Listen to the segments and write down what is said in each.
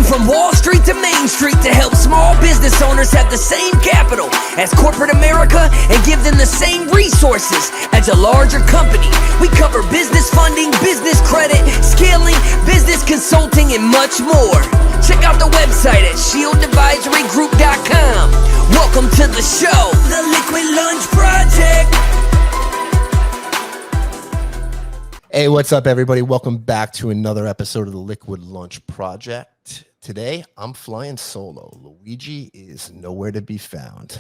From Wall Street to Main Street to help small business owners have the same capital as corporate America and give them the same resources as a larger company. We cover business funding, business credit, scaling, business consulting, and much more. Check out the website at shieldadvisorygroup.com. Welcome to the show, The Liquid Lunch Project. Hey, what's up, everybody? Welcome back to another episode of the Liquid Lunch Project. Today, I'm flying solo. Luigi is nowhere to be found,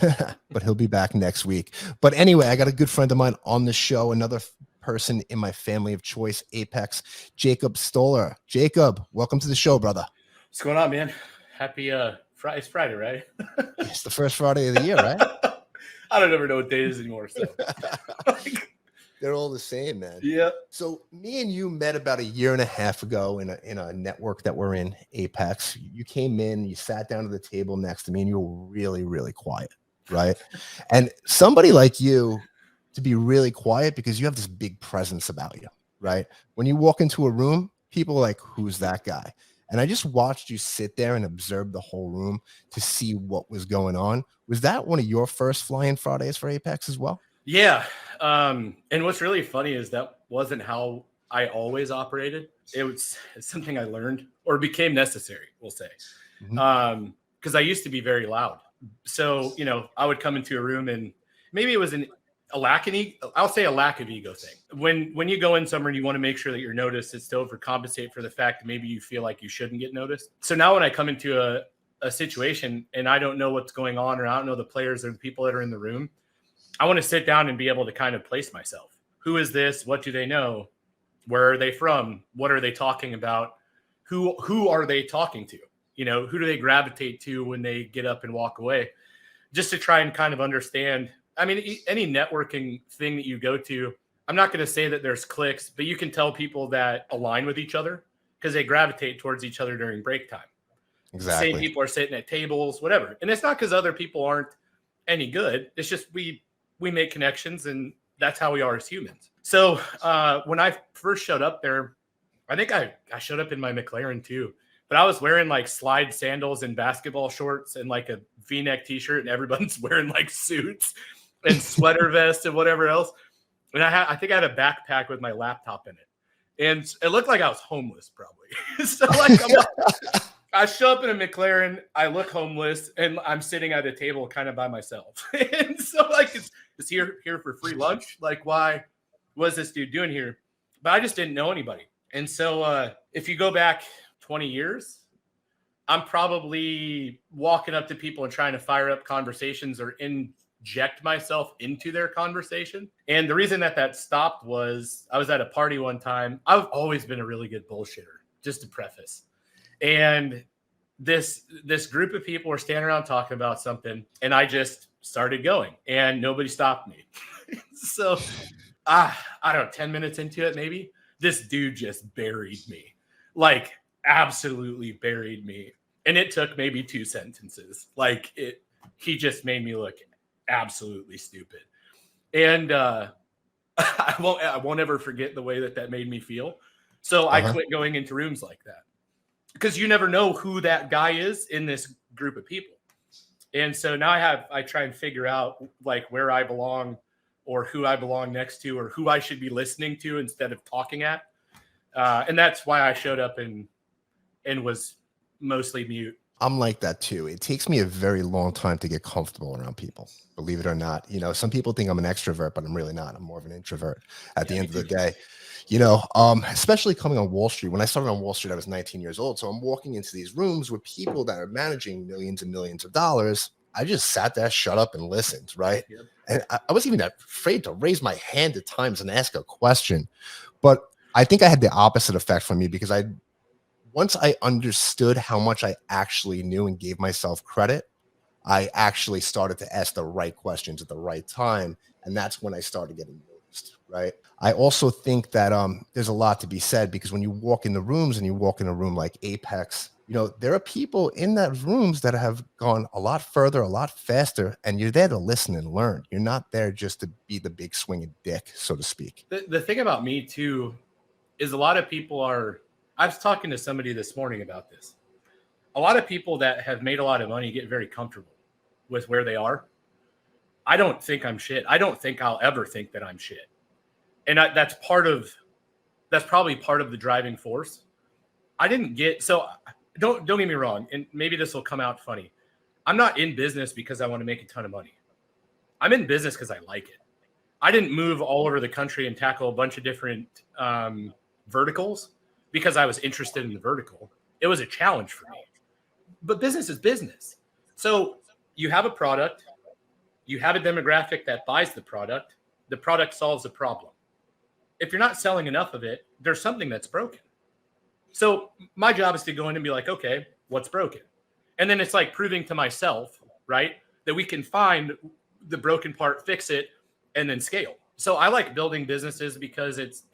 but he'll be back next week. But anyway, I got a good friend of mine on the show, another person in my family of choice, Apex, Jacob Stahler. Jacob, welcome to the show, brother. What's going on, man? Happy Friday. It's Friday, right? It's the first Friday of the year, right? I don't ever know what day it is anymore. So they're all the same, man. Yeah. So me and you met about a year and a half ago in a network that we're in, Apex. You came in, you sat down at the table next to me, and you were really, really quiet, right? And somebody like you to be really quiet because you have this big presence about you, right? When you walk into a room, people are like, who's that guy? And I just watched you sit there and observe the whole room to see what was going on. Was that one of your first flying Fridays for Apex as well? Yeah. And what's really funny is that wasn't how I always operated. It's something I learned or became necessary, we'll say. Because I used to be very loud. So, I would come into a room and maybe it was a lack of ego thing. When you go in somewhere and you want to make sure that you're noticed, it's to overcompensate for the fact that maybe you feel like you shouldn't get noticed. So now when I come into a situation and I don't know what's going on, or I don't know the players or the people that are in the room, I want to sit down and be able to kind of place myself. Who is this? What do they know? Where are they from? What are they talking about? Who are they talking to? Who do they gravitate to when they get up and walk away? Just to try and kind of understand. I mean, any networking thing that you go to, I'm not going to say that there's cliques, but you can tell people that align with each other because they gravitate towards each other during break time. Exactly. Same people are sitting at tables, whatever. And it's not because other people aren't any good. It's just we make connections, and that's how we are as humans. So when I first showed up there, I think I showed up in my McLaren too, but I was wearing like slide sandals and basketball shorts and like a V-neck t-shirt, and everyone's wearing like suits and sweater vests and whatever else. And I think I had a backpack with my laptop in it, and it looked like I was homeless probably. So like I show up in a McLaren, I look homeless, and I'm sitting at a table kind of by myself. And so like, is here for free lunch? Like, why? What is this dude doing here? But I just didn't know anybody. And so if you go back 20 years, I'm probably walking up to people and trying to fire up conversations or inject myself into their conversation. And the reason that stopped was I was at a party one time. I've always been a really good bullshitter, just to preface. And this group of people were standing around talking about something, and I just started going, and nobody stopped me. So, I don't know, 10 minutes into it, maybe, this dude just buried me, like absolutely buried me. And it took maybe 2 sentences. Like he just made me look absolutely stupid. And I won't ever forget the way that made me feel. So I quit going into rooms like that. Because you never know who that guy is in this group of people. And so now I try and figure out like where I belong or who I belong next to or who I should be listening to instead of talking at. And that's why I showed up and was mostly mute. I'm like that too. It takes me a very long time to get comfortable around people, believe it or not. Some people think I'm an extrovert, but I'm really not. I'm more of an introvert at the end of the day. Especially coming on Wall Street. When I started on Wall Street, I was 19 years old. So I'm walking into these rooms with people that are managing millions and millions of dollars. I just sat there, shut up, and listened, right? Yep. And I wasn't even afraid to raise my hand at times and ask a question. But I think I had the opposite effect from me because once I understood how much I actually knew and gave myself credit, I actually started to ask the right questions at the right time. And that's when I started getting noticed, right? I also think that there's a lot to be said because when you walk in the rooms and you walk in a room like Apex, there are people in that rooms that have gone a lot further, a lot faster, and you're there to listen and learn. You're not there just to be the big swinging dick, so to speak. The thing about me too is a lot of people I was talking to somebody this morning about this. a lot of people that have made a lot of money get very comfortable with where they are. I don't think I'm shit. I don't think I'll ever think that I'm shit. And that's probably part of the driving force. Don't get me wrong. And maybe this will come out funny. I'm not in business because I want to make a ton of money. I'm in business because I like it. I didn't move all over the country and tackle a bunch of different verticals because I was interested in the vertical. It was a challenge for me. But business is business. So you have a product, you have a demographic that buys the product solves a problem. If you're not selling enough of it, there's something that's broken. So my job is to go in and be like, okay, what's broken? And then it's like proving to myself, right, that we can find the broken part, fix it, and then scale. So I like building businesses because it's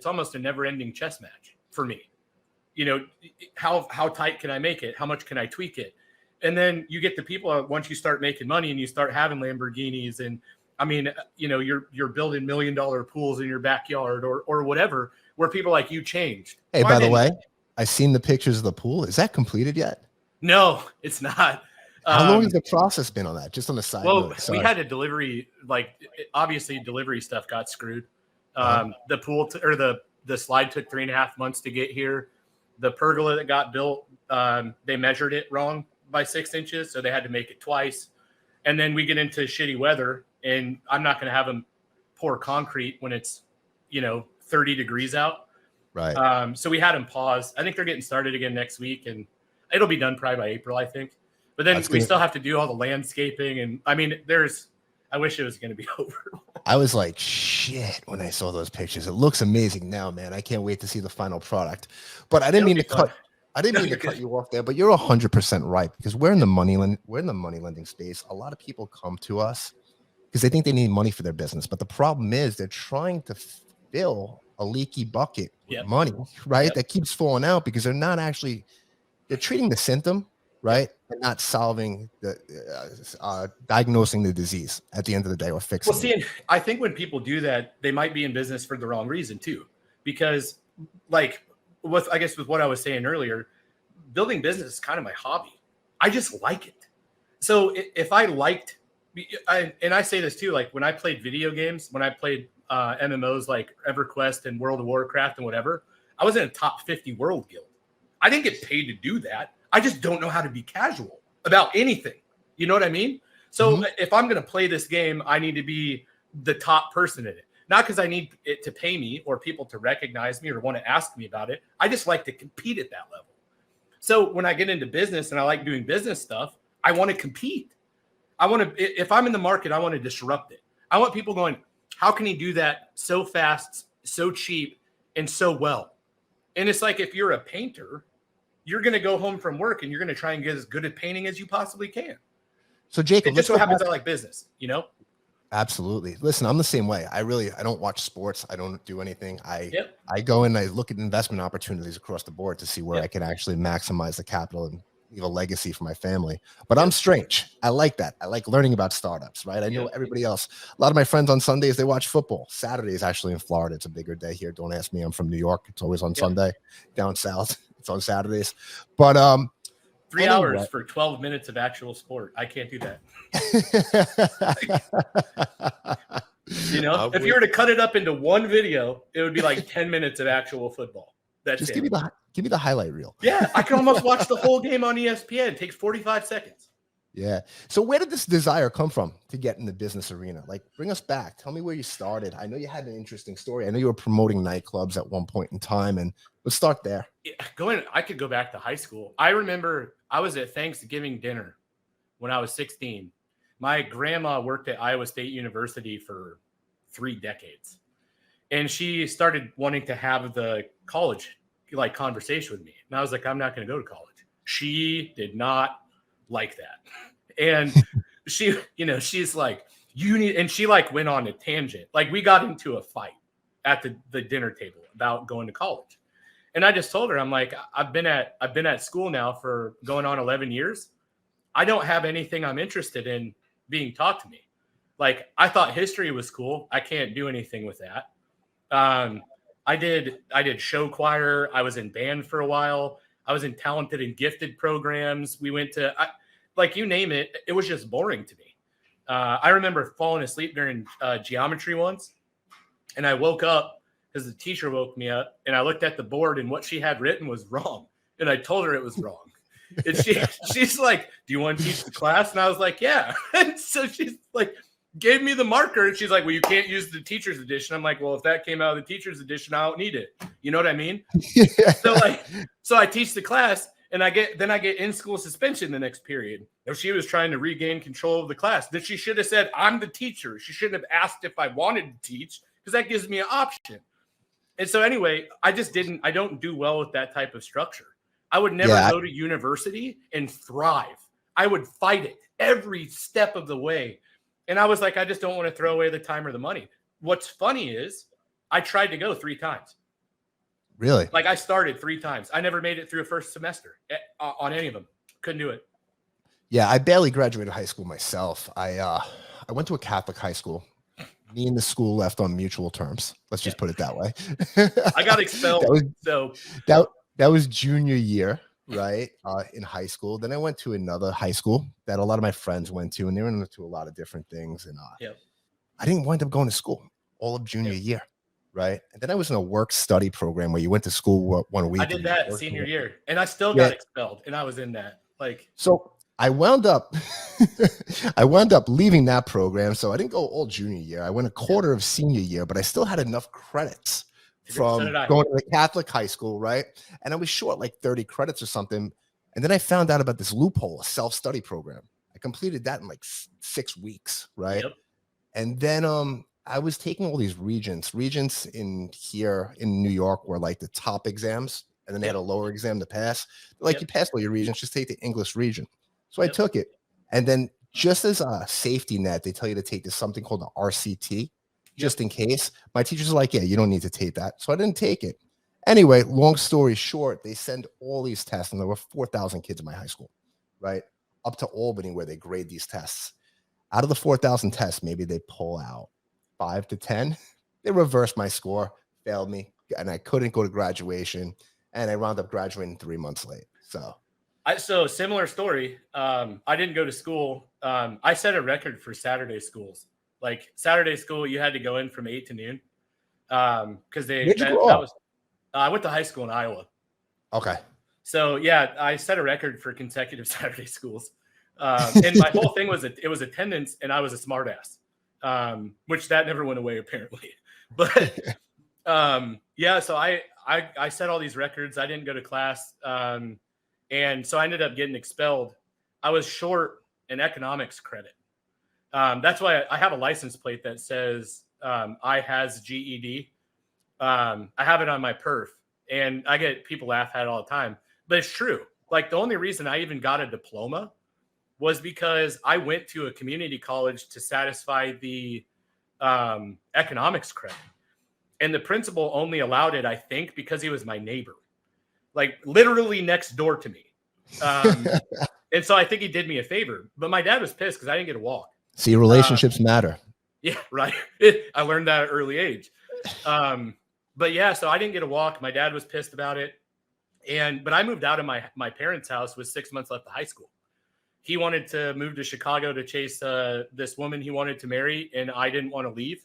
almost a never-ending chess match for me. You know, how tight can I make it? How much can I tweak it? And then you get the people, once you start making money and you start having Lamborghinis and I mean, you know, you're building $1 million pools in your backyard or whatever, where people like you changed. Hey, by the way, I seen the pictures of the pool. Is that completed yet? No, it's not. How long has the process been on that? Just on the side note. We had a delivery, obviously delivery stuff got screwed. The pool or the slide took 3.5 months to get here. The pergola that got built, they measured it wrong by 6 inches, so they had to make it twice. And then we get into shitty weather, and I'm not going to have them pour concrete when it's, 30 degrees out. Right. So we had them pause. I think they're getting started again next week, and it'll be done probably by April, I think. But then we still have to do all the landscaping, and I mean, I wish it was going to be over. I was like, shit, when I saw those pictures. It looks amazing now, man. I can't wait to see the final product. But I didn't mean to cut you off there, but you're 100% right, because we're in the money lending space. A lot of people come to us because they think they need money for their business. But the problem is they're trying to fill a leaky bucket with money, right? That keeps falling out because they're treating the symptom, right? And not solving diagnosing the disease at the end of the day or fixing it. Well, see, I think when people do that, they might be in business for the wrong reason too. Because with what I was saying earlier, building business is kind of my hobby. I just like it. So if I liked, and I say this too, like when I played video games, when I played MMOs like EverQuest and World of Warcraft and whatever, I was in a top 50 world guild. I didn't get paid to do that. I just don't know how to be casual about anything. You know what I mean? So if I'm going to play this game, I need to be the top person in it. Not because I need it to pay me or people to recognize me or want to ask me about it. I just like to compete at that level. So when I get into business and I like doing business stuff, I want to compete. If I'm in the market, I want to disrupt it. I want people going, how can he do that so fast, so cheap, and so well? And it's like, if you're a painter, you're going to go home from work and you're going to try and get as good at painting as you possibly can. So Jacob, it just so happens I like business, Absolutely. Listen, I'm the same way. I don't watch sports. I don't do anything. I go in and I look at investment opportunities across the board to see where I can actually maximize the capital and leave a legacy for my family. But I'm strange. I like that. I like learning about startups, right? I know everybody else. A lot of my friends on Sundays, they watch football. Saturday is actually in Florida. It's a bigger day here. Don't ask me. I'm from New York. It's always on Sunday. Down south, it's on Saturdays. But 3 hours for 12 minutes of actual sport. I can't do that. If you were to cut it up into one video, it would be like 10 minutes of actual football. That's just it. Give me the highlight reel. Yeah, I can almost watch the whole game on ESPN. It takes 45 seconds. Yeah. So where did this desire come from to get in the business arena? Like, bring us back. Tell me where you started. I know you had an interesting story. I know you were promoting nightclubs at one point in time, and let's start there. Yeah, I could go back to high school. I remember I was at Thanksgiving dinner when I was 16. My grandma worked at Iowa State University for 3 decades. And she started wanting to have the college conversation with me. And I was like, I'm not going to go to college. She did not like that. And she's like, you need, and she went on a tangent. We got into a fight at the dinner table about going to college. And I just told her, I'm like, I've been at school now for going on 11 years. I don't have anything I'm interested in being taught to me. I thought history was cool. I can't do anything with that. I did show choir. I was in band for a while. I was in talented and gifted programs. We went to, like, you name it. It was just boring to me. I remember falling asleep during geometry once, and I woke up because the teacher woke me up, and I looked at the board, and what she had written was wrong. And I told her it was wrong. And she's like, do you want to teach the class? And I was like, yeah. And so she's like, gave me the marker, and she's like, well, you can't use the teacher's edition. I'm like, well, if that came out of the teacher's edition, I don't need it. You know what I mean? Yeah. So I teach the class, and I get in-school suspension the next period. If she was trying to regain control of the class, that she should have said, I'm the teacher. She shouldn't have asked if I wanted to teach, because that gives me an option. And so anyway, I don't do well with that type of structure. I would never go to university and thrive. I would fight it every step of the way. And I was like, I just don't want to throw away the time or the money. What's funny is I tried to go 3 times. Really? Like, I started 3 times. I never made it through a first semester on any of them. Couldn't do it. Yeah, I barely graduated high school myself. I went to a Catholic high school. Me and the school left on mutual terms. Let's just put it that way. I got expelled. That was junior year, right? In high school. Then I went to another high school that a lot of my friends went to, and they were into a lot of different things. And I didn't wind up going to school all of junior year, right? And then I was in a work study program where you went to school 1 week. I did that senior year, and I still got expelled, and I was in that. So I wound up leaving that program. So I didn't go all junior year. I went a quarter of senior year, but I still had enough credits from going to the Catholic high school, right? And I was short like 30 credits or something. And then I found out about this loophole, a self-study program. I completed that in like 6 weeks, right? Yep. And then I was taking all these regents in here in New York were like the top exams, and then they had a lower exam to pass. Like, you passed all your regents, just take the English region. So I took it. And then just as a safety net, they tell you to take this something called the RCT, just in case. My teachers are like, yeah, you don't need to take that. So I didn't take it. Anyway, long story short, they send all these tests, and there were 4,000 kids in my high school, right? Up to Albany, where they grade these tests. Out of the 4,000 tests, maybe they pull out 5 to 10. They reversed my score, failed me, and I couldn't go to graduation. And I wound up graduating 3 months late. So similar story. I didn't go to school. I set a record for Saturday schools. Like, Saturday school, you had to go in from 8 to noon. Because I went to high school in Iowa. Okay. So yeah, I set a record for consecutive Saturday schools. And my whole thing was it was attendance, and I was a smartass, which that never went away apparently. But so I set all these records. I didn't go to class. And so I ended up getting expelled. I was short an economics credit. That's why I have a license plate that says I has GED. I have it on my perf, and I get people laugh at it all the time, but it's true. Like, the only reason I even got a diploma was because I went to a community college to satisfy the economics credit. And the principal only allowed it, I think, because he was my neighbor, like literally next door to me. And so I think he did me a favor, but my dad was pissed because I didn't get a walk. See, relationships matter. Yeah, right. I learned that at an early age. But yeah, so I didn't get a walk. My dad was pissed about it. But I moved out of my parents' house with 6 months left of high school. He wanted to move to Chicago to chase this woman he wanted to marry, and I didn't want to leave.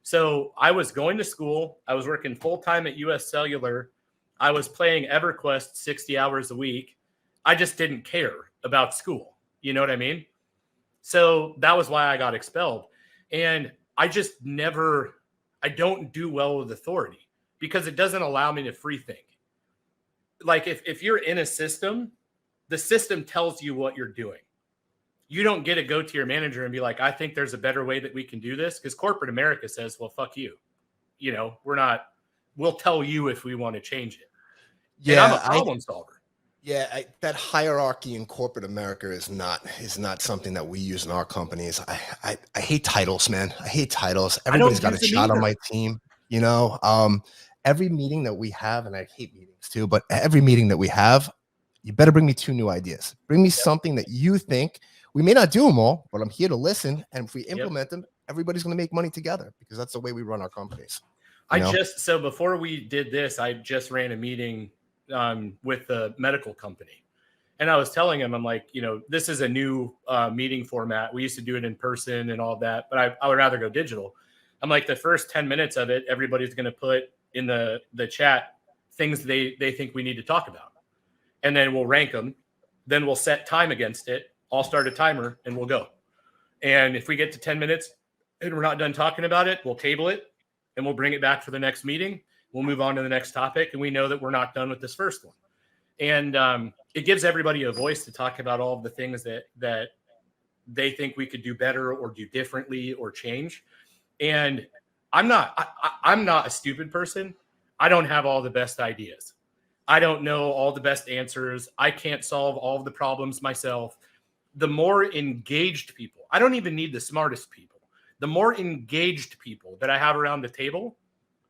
So I was going to school. I was working full-time at US Cellular. I was playing EverQuest 60 hours a week. I just didn't care about school. You know what I mean? So that was why I got expelled. And I just I don't do well with authority because it doesn't allow me to free think. Like, if you're in a system, the system tells you what you're doing. You don't get to go to your manager and be like, I think there's a better way that we can do this, because corporate America says, well, fuck you. You know, we'll tell you if we want to change it. Yeah, and I'm a problem solver. Yeah, that hierarchy in corporate America is not something that we use in our companies. I hate titles, man. I hate titles. Everybody's got a shot on my team. You know, every meeting that we have, and I hate meetings too, but every meeting that we have, you better bring me 2 new ideas. Bring me something that you think. We may not do them all, but I'm here to listen. And if we implement them, everybody's going to make money together, because that's the way we run our companies. So before we did this, I just ran a meeting with the medical company. And I was telling him, I'm like, this is a new meeting format. We used to do it in person and all that, but I would rather go digital. I'm like, the first 10 minutes of it, everybody's going to put in the chat things they think we need to talk about. And then we'll rank them. Then we'll set time against it. I'll start a timer and we'll go. And if we get to 10 minutes and we're not done talking about it, we'll table it and we'll bring it back for the next meeting. We'll move on to the next topic. And we know that we're not done with this first one. And it gives everybody a voice to talk about all of the things that they think we could do better or do differently or change. And I'm not a stupid person. I don't have all the best ideas. I don't know all the best answers. I can't solve all of the problems myself. The more engaged people, I don't even need the smartest people. The more engaged people that I have around the table,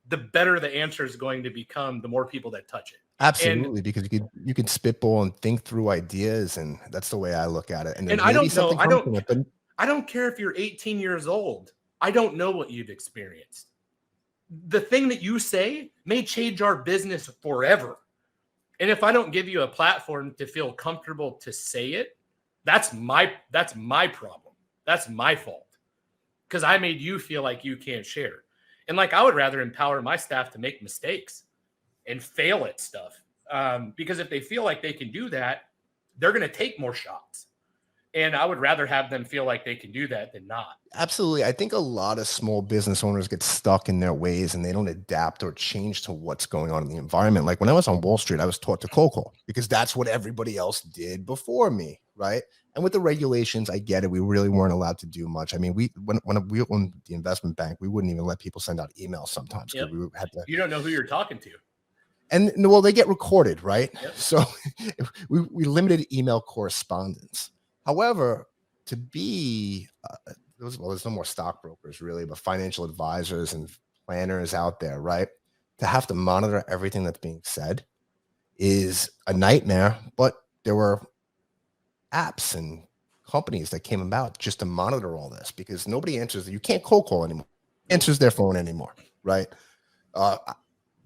the better the answer is going to become, the more people that touch it. Absolutely, because you can spitball and think through ideas, and that's the way I look at it. And I don't know. I don't care if you're 18 years old. I don't know what you've experienced. The thing that you say may change our business forever. And if I don't give you a platform to feel comfortable to say it, that's my problem. That's my fault. Because I made you feel like you can't share. And like, I would rather empower my staff to make mistakes and fail at stuff. Because if they feel like they can do that, they're going to take more shots. And I would rather have them feel like they can do that than not. Absolutely. I think a lot of small business owners get stuck in their ways and they don't adapt or change to what's going on in the environment. Like when I was on Wall Street, I was taught to cold call because that's what everybody else did before me, right? And with the regulations, I get it. We really weren't allowed to do much. I mean, when we owned the investment bank, we wouldn't even let people send out emails sometimes. Yep. We had to. You don't know who you're talking to. And well, they get recorded, right? Yep. So we limited email correspondence. However, to be, there's no more stockbrokers really, but financial advisors and planners out there, right? To have to monitor everything that's being said is a nightmare, but there were apps and companies that came about just to monitor all this because nobody answers. You can't cold call anymore. Answers their phone anymore, right?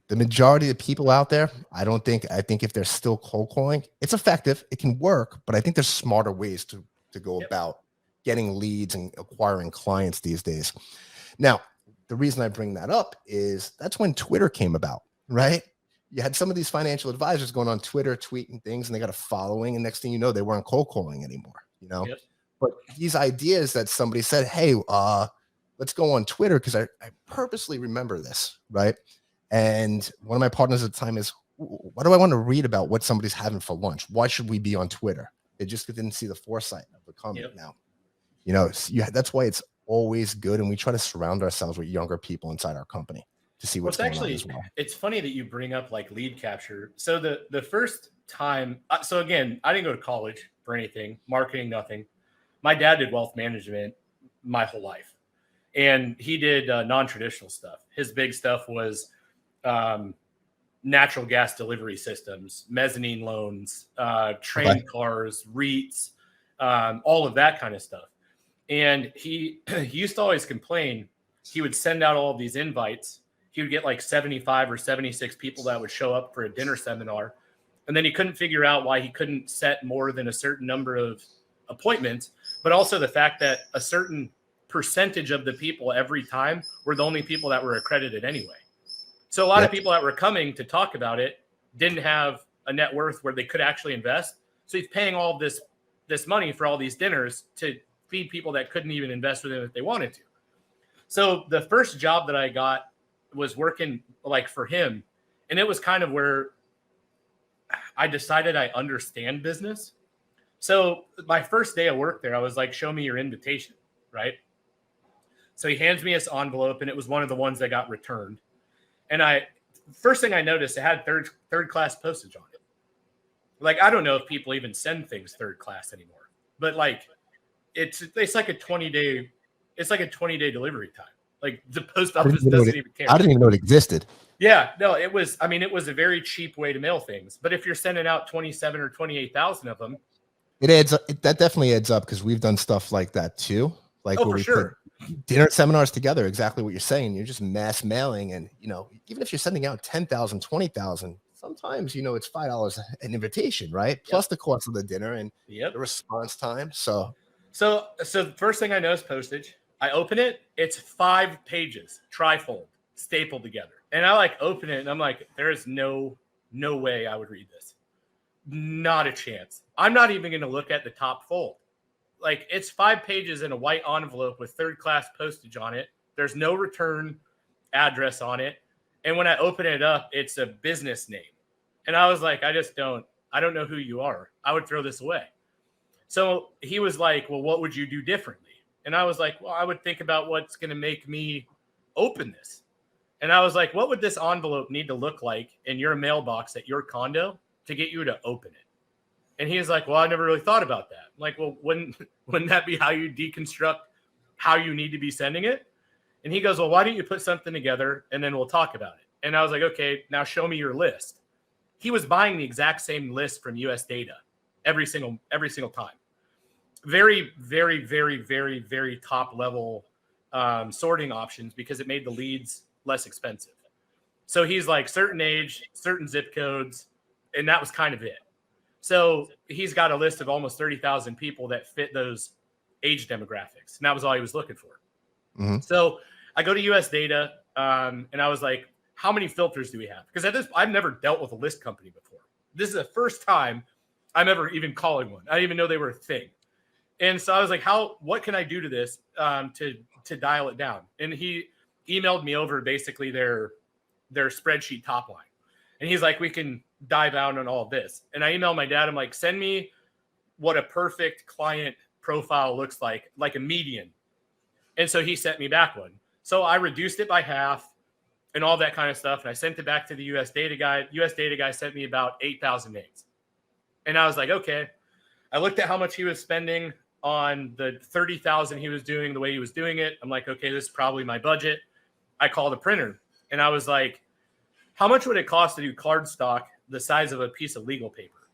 The majority of people out there, I think if they're still cold calling, it's effective. It can work, but I think there's smarter ways to go about getting leads and acquiring clients these days. Now, the reason I bring that up is that's when Twitter came about, right? You had some of these financial advisors going on Twitter, tweeting things, and they got a following. And next thing you know, they weren't cold calling anymore, Yep. But these ideas that somebody said, hey, let's go on Twitter because I purposely remember this, right? And one of my partners at the time is, why do I want to read about what somebody's having for lunch? Why should we be on Twitter? They just didn't see the foresight of the comment. Yep. Now, that's why it's always good. And we try to surround ourselves with younger people inside our company to see what's going on as well. It's funny that you bring up like lead capture. So the first time, so again, I didn't go to college for anything, marketing, nothing. My dad did wealth management my whole life. And he did non-traditional stuff. His big stuff was natural gas delivery systems, mezzanine loans, train cars, REITs, all of that kind of stuff. And he used to always complain. He would send out all of these invites. He would get like 75 or 76 people that would show up for a dinner seminar. And then he couldn't figure out why he couldn't set more than a certain number of appointments, but also the fact that a certain percentage of the people every time were the only people that were accredited anyway. So a lot of people that were coming to talk about it didn't have a net worth where they could actually invest. So he's paying all of this money for all these dinners to feed people that couldn't even invest with him if they wanted to. So the first job that I got was working like for him. And it was kind of where I decided I understand business. So my first day of work there, I was like, show me your invitation, right? So he hands me this envelope and it was one of the ones that got returned. And first thing I noticed, it had third class postage on it. Like, I don't know if people even send things third class anymore, but like, it's like a 20-day delivery time. Like the post office doesn't even care. I didn't even know it existed. Yeah, no, it was a very cheap way to mail things. But if you're sending out 27 or 28,000 of them, it adds up. That definitely adds up because we've done stuff like that too. Like for sure. Dinner seminars together, exactly what you're saying. You're just mass mailing. And, even if you're sending out 10,000, 20,000, it's sometimes, it's $5 an invitation, right? Plus the cost of the dinner and the response time. So the first thing I know is postage. I open it. It's 5 pages, trifold, stapled together. And I open it and I'm like, there is no way I would read this. Not a chance. I'm not even going to look at the top fold. It's 5 pages in a white envelope with 3rd-class postage on it. There's no return address on it. And when I open it up, it's a business name. And I was like, I don't know who you are. I would throw this away. So he was like, well, what would you do differently? And I was like, well, I would think about what's going to make me open this. And I was like, what would this envelope need to look like in your mailbox at your condo to get you to open it? And he was like, well, I never really thought about that. I'm like, well, wouldn't that be how you deconstruct how you need to be sending it? And he goes, well, why don't you put something together and then we'll talk about it? And I was like, okay, now show me your list. He was buying the exact same list from US Data every single time. Very, very, very, very, very top level sorting options because it made the leads less expensive. So he's like certain age, certain zip codes, and that was kind of it. So he's got a list of almost 30,000 people that fit those age demographics. And that was all he was looking for. Mm-hmm. So I go to US Data and I was like, how many filters do we have? Because I've never dealt with a list company before. This is the first time I'm ever even calling one. I didn't even know they were a thing. And so I was like, what can I do to this to dial it down? And he emailed me over basically their spreadsheet top line. And he's like, we can dive down on all of this. And I emailed my dad. I'm like, send me what a perfect client profile looks like a median. And so he sent me back one. So I reduced it by half and all that kind of stuff. And I sent it back to the US Data guy. US Data guy sent me about 8,000 names. And I was like, okay. I looked at how much he was spending on the 30,000 he was doing, the way he was doing it. I'm like, okay, this is probably my budget. I called a printer and I was like, how much would it cost to do cardstock the size of a piece of legal paper?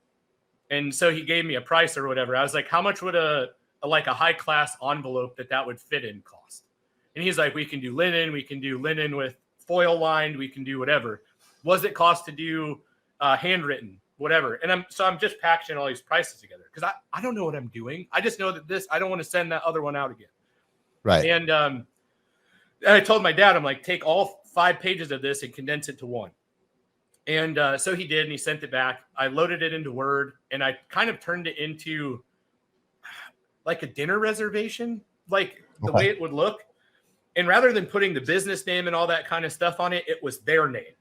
And so he gave me a price or whatever. I was like, how much would a high class envelope that would fit in cost? And he's like, we can do linen with foil lined, we can do whatever. Was it cost to do handwritten, whatever? And I'm just packaging all these prices together because I don't know what I'm doing. I just know that I don't want to send that other one out again. Right. And I told my dad, I'm like, take all 5 pages of this and condense it to one. And so he did, and he sent it back. I loaded it into Word, and I kind of turned it into like a dinner reservation, like the way it would look. And rather than putting the business name and all that kind of stuff on it, it was their name.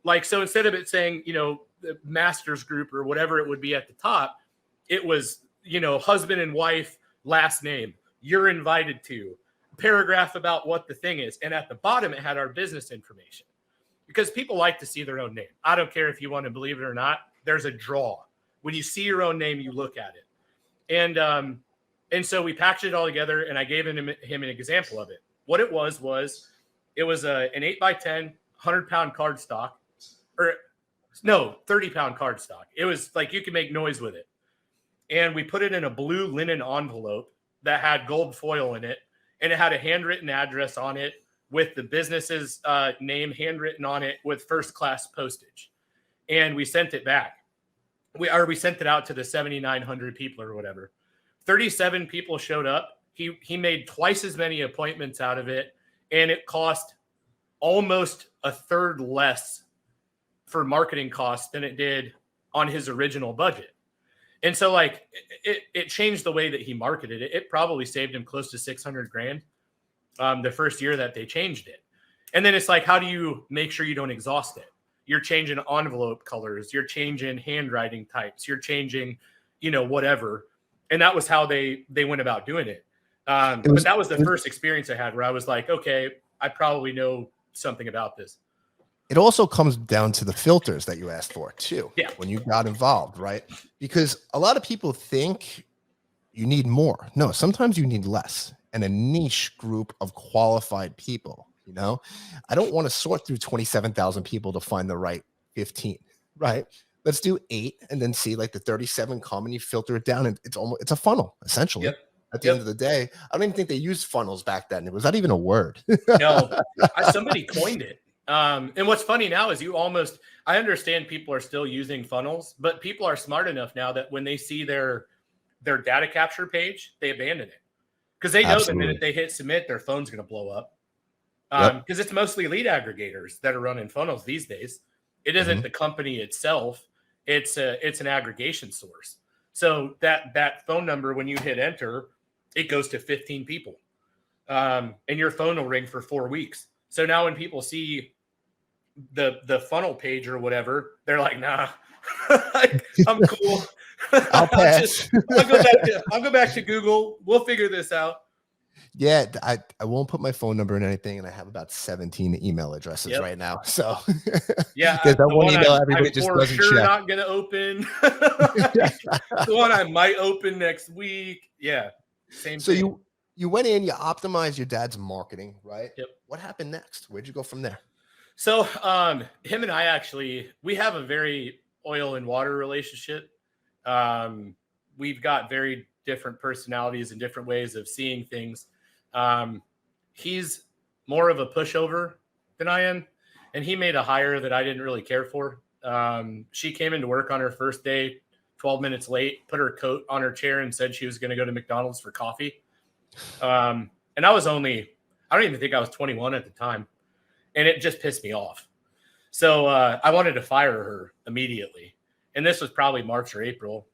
Like, so instead of it saying, the Masters Group or whatever it would be at the top, it was, husband and wife, last name, you're invited to, paragraph about what the thing is. And at the bottom, it had our business information because people like to see their own name. I don't care if you want to believe it or not. There's a draw. When you see your own name, you look at it. And so we packaged it all together and I gave him an example of it. What it was an 8x10, 100-pound cardstock, or no, 30-pound cardstock. It was like you could make noise with it. And we put it in a blue linen envelope that had gold foil in it. And it had a handwritten address on it with the business's name handwritten on it with 1st-class postage. And we sent it back. We sent it out to the 7,900 people or whatever. 37 people showed up. He made twice as many appointments out of it, and it cost almost a third less for marketing costs than it did on his original budget. And so it changed the way that he marketed it. It probably saved him close to $600,000 the first year that they changed it. And then it's like, how do you make sure you don't exhaust it? You're changing envelope colors, you're changing handwriting types, you're changing, whatever. And that was how they went about doing it. But that was the first experience I had where I was like, okay, I probably know something about this. It also comes down to the filters that you asked for too. Yeah. When you got involved, right? Because a lot of people think you need more. No, sometimes you need less and a niche group of qualified people. I don't want to sort through 27,000 people to find the right 15, right? Let's do 8 and then see like the 37 come and you filter it down. And it's a funnel essentially. Yep. At the end of the day, I don't even think they used funnels back then. Was that even a word? No, somebody coined it. And what's funny now is I understand people are still using funnels, but people are smart enough now that when they see their data capture page, they abandon it because they know the minute they hit submit, their phone's going to blow up. Because it's mostly lead aggregators that are running funnels these days. It isn't the company itself. It's an aggregation source. So that phone number, when you hit enter, it goes to 15 people. And your phone will ring for 4 weeks. So now when people see the funnel page or whatever, they're like, nah, I'm cool. I'll pass. I'll go back to Google. We'll figure this out. Yeah, I won't put my phone number in anything, and I have about 17 email addresses right now. So yeah, that one email everybody I'm just for doesn't sure check. not going to open. The one I might open next week. Yeah, same. So thing. you went in, you optimized your dad's marketing, right? Yep. What happened next? Where'd you go from there? So him and I we have a very oil and water relationship. We've got very different personalities and different ways of seeing things. He's more of a pushover than I am, and he made a hire that I didn't really care for. She came into work on her first day, 12 minutes late, put her coat on her chair and said she was going to go to McDonald's for coffee. And I don't even think I was 21 at the time. And it just pissed me off. So I wanted to fire her immediately. And this was probably March or April.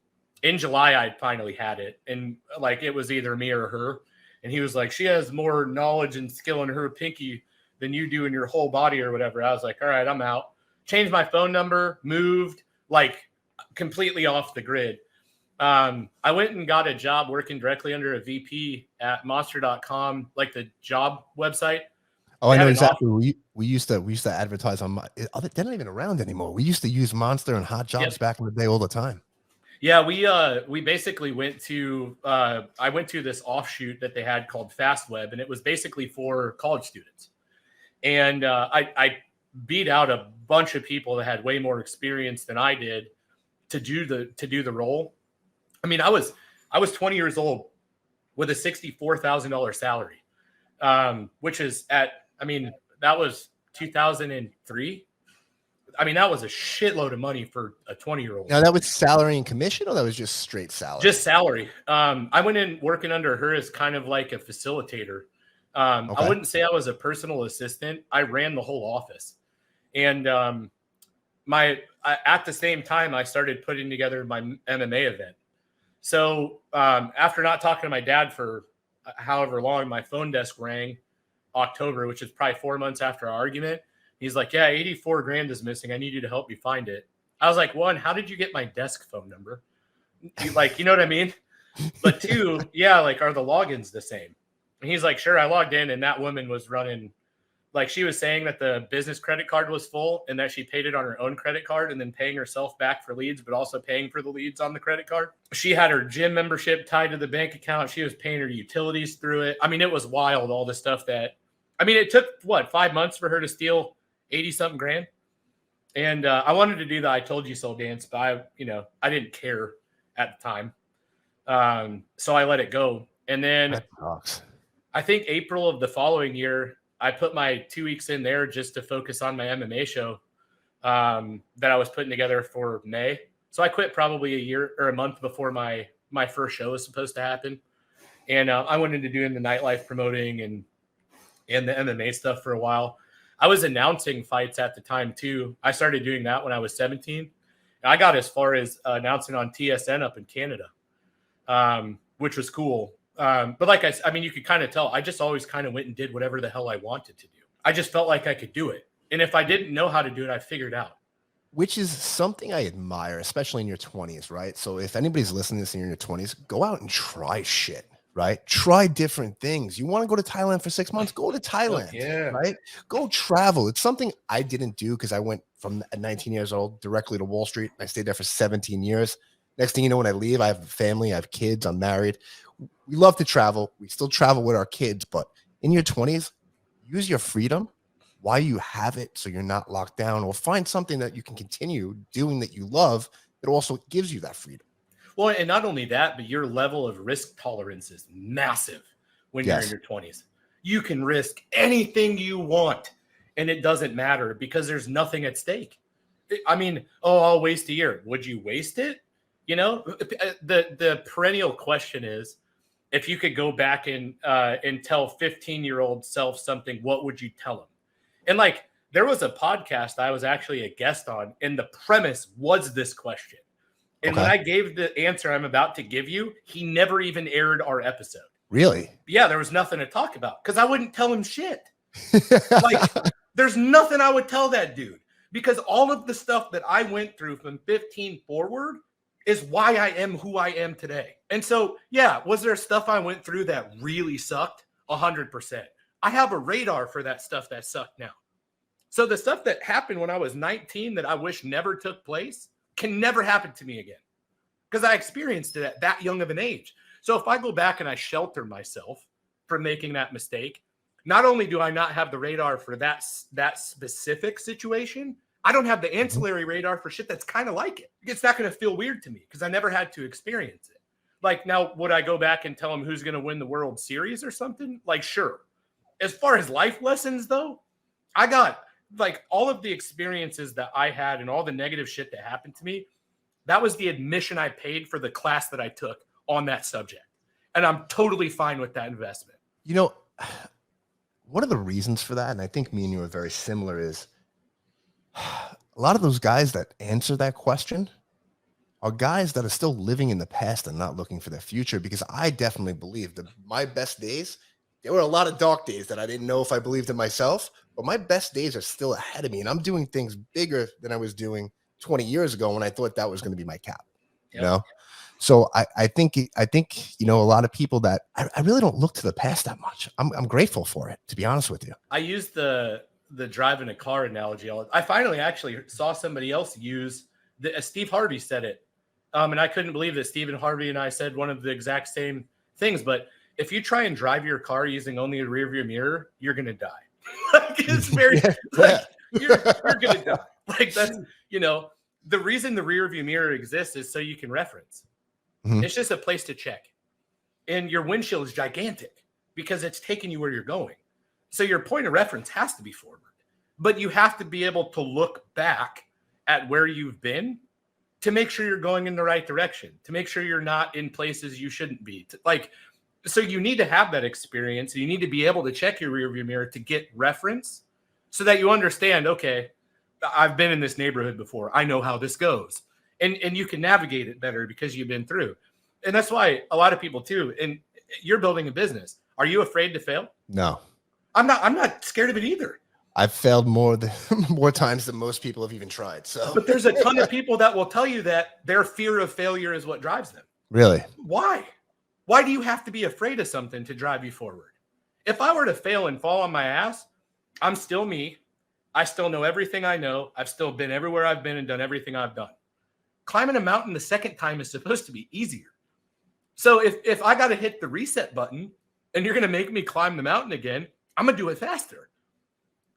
In July, I finally had it. And like, it was either me or her. And he was like, she has more knowledge and skill in her pinky than you do in your whole body or whatever. I was like, all right, I'm out. Changed my phone number, moved, like completely off the grid. I went and got a job working directly under a VP at monster.com, like the job website. Oh, I know exactly. We used to advertise on. They're not even around anymore. We used to use Monster and Hot Jobs back in the day all the time. Yeah, we basically went to. I went to this offshoot that they had called Fast Web, and it was basically for college students. And I beat out a bunch of people that had way more experience than I did to do the role. I mean, I was 20 years old with a $64,000 salary, which is that was 2003. I mean, that was a shitload of money for a 20-year-old. Now, that was salary and commission, or that was just straight salary? Just salary. I went in working under her as kind of like a facilitator. Okay. I wouldn't say I was a personal assistant. I ran the whole office. And at the same time, I started putting together my MMA event. So after not talking to my dad for however long, my phone desk rang October, which is probably 4 months after our argument. He's like, yeah, 84 grand is missing. I need you to help me find it. I was like, one, how did you get my desk phone number? You know what I mean? But two, yeah, like, are the logins the same? And he's like, sure. I logged in and that woman was running, like, she was saying that the business credit card was full and that she paid it on her own credit card and then paying herself back for leads, but also paying for the leads on the credit card. She had her gym membership tied to the bank account. She was paying her utilities through it. I mean, it was wild, all the stuff it took 5 months for her to steal 80 something grand. And I wanted to do the I told you so dance, but I didn't care at the time. So I let it go. And then I think April of the following year, I put my 2 weeks in there just to focus on my MMA show that I was putting together for May. So I quit probably a year or a month before my first show was supposed to happen. And I went into doing the nightlife promoting and the MMA stuff for a while. I was announcing fights at the time too. I started doing that when I was 17. And I got as far as announcing on TSN up in Canada, which was cool. But like you could kind of tell, I just always kind of went and did whatever the hell I wanted to do. I just felt like I could do it. And if I didn't know how to do it, I figured out. Which is something I admire, especially in your 20s, right? So if anybody's listening to this and you're in your 20s, go out and try shit, right? Try different things. You want to go to Thailand for 6 months? Go to Thailand, right? Go travel. It's something I didn't do because I went from 19 years old directly to Wall Street. I stayed there for 17 years. Next thing you know, when I leave, I have a family, I have kids, I'm married. We love to travel. We still travel with our kids, but in your 20s, use your freedom while you have it so you're not locked down, or find something that you can continue doing that you love that also gives you that freedom. Well, and not only that, but your level of risk tolerance is massive when you're in your 20s. You can risk anything you want. and it doesn't matter because there's nothing at stake. I mean, oh, I'll waste a year. Would you waste it? You know, the perennial question is, if you could go back and tell 15-year-old self something, what would you tell him? And like, there was a podcast I was actually a guest on, and the premise was this question. And when I gave the answer I'm about to give you, he never even aired our episode. Really? Yeah, there was nothing to talk about because I wouldn't tell him shit. Like, there's nothing I would tell that dude, because all of the stuff that I went through from 15 forward is why I am who I am today. And so, yeah, was there stuff I went through that really sucked? 100%. I have a radar for that stuff that sucked now. So the stuff that happened when I was 19 that I wish never took place can never happen to me again, because I experienced it at that young of an age. So if I go back and I shelter myself from making that mistake, not only do I not have the radar for that specific situation, I don't have the ancillary radar for shit that's kind of like it. It's not going to feel weird to me because I never had to experience it. Like, now, would I go back and tell him who's going to win the World Series or something? Like, sure. As far as life lessons, though, I got like all of the experiences that I had and all the negative shit that happened to me. That was the admission I paid for the class that I took on that subject. And I'm totally fine with that investment. You know, one of the reasons for that, and I think me and you are very similar, is a lot of those guys that answer that question are guys that are still living in the past and not looking for their future. Because I definitely believe that my best days, there were a lot of dark days that I didn't know if I believed in myself, but my best days are still ahead of me. And I'm doing things bigger than I was doing 20 years ago when I thought that was going to be my cap, you know? So I think, you know, a lot of people that I really don't look to the past that much. I'm grateful for it, to be honest with you. I use the driving a car analogy. I finally actually saw somebody else use Steve Harvey said it. And I couldn't believe that Stephen Harvey and I said one of the exact same things. But if you try and drive your car using only a rear view mirror, you're going to die. Like, it's very, like, you're going to die. Like, that's, you know, the reason the rear view mirror exists is so you can reference. Mm-hmm. It's just a place to check. And your windshield is gigantic because it's taking you where you're going. So your point of reference has to be forward, but you have to be able to look back at where you've been to make sure you're going in the right direction, to make sure you're not in places you shouldn't be. So you need to have that experience. You need to be able to check your rearview mirror to get reference so that you understand, okay, I've been in this neighborhood before. I know how this goes. And you can navigate it better because you've been through. And that's why a lot of people too, and you're building a business. Are you afraid to fail? No. I'm not scared of it either. I've failed more times than most people have even tried. So, but there's a ton of people that will tell you that their fear of failure is what drives them. Really? Why? Why do you have to be afraid of something to drive you forward? If I were to fail and fall on my ass, I'm still me. I still know everything I know. I've still been everywhere I've been and done everything I've done. Climbing a mountain the second time is supposed to be easier. So if I got to hit the reset button and you're going to make me climb the mountain again, I'm going to do it faster.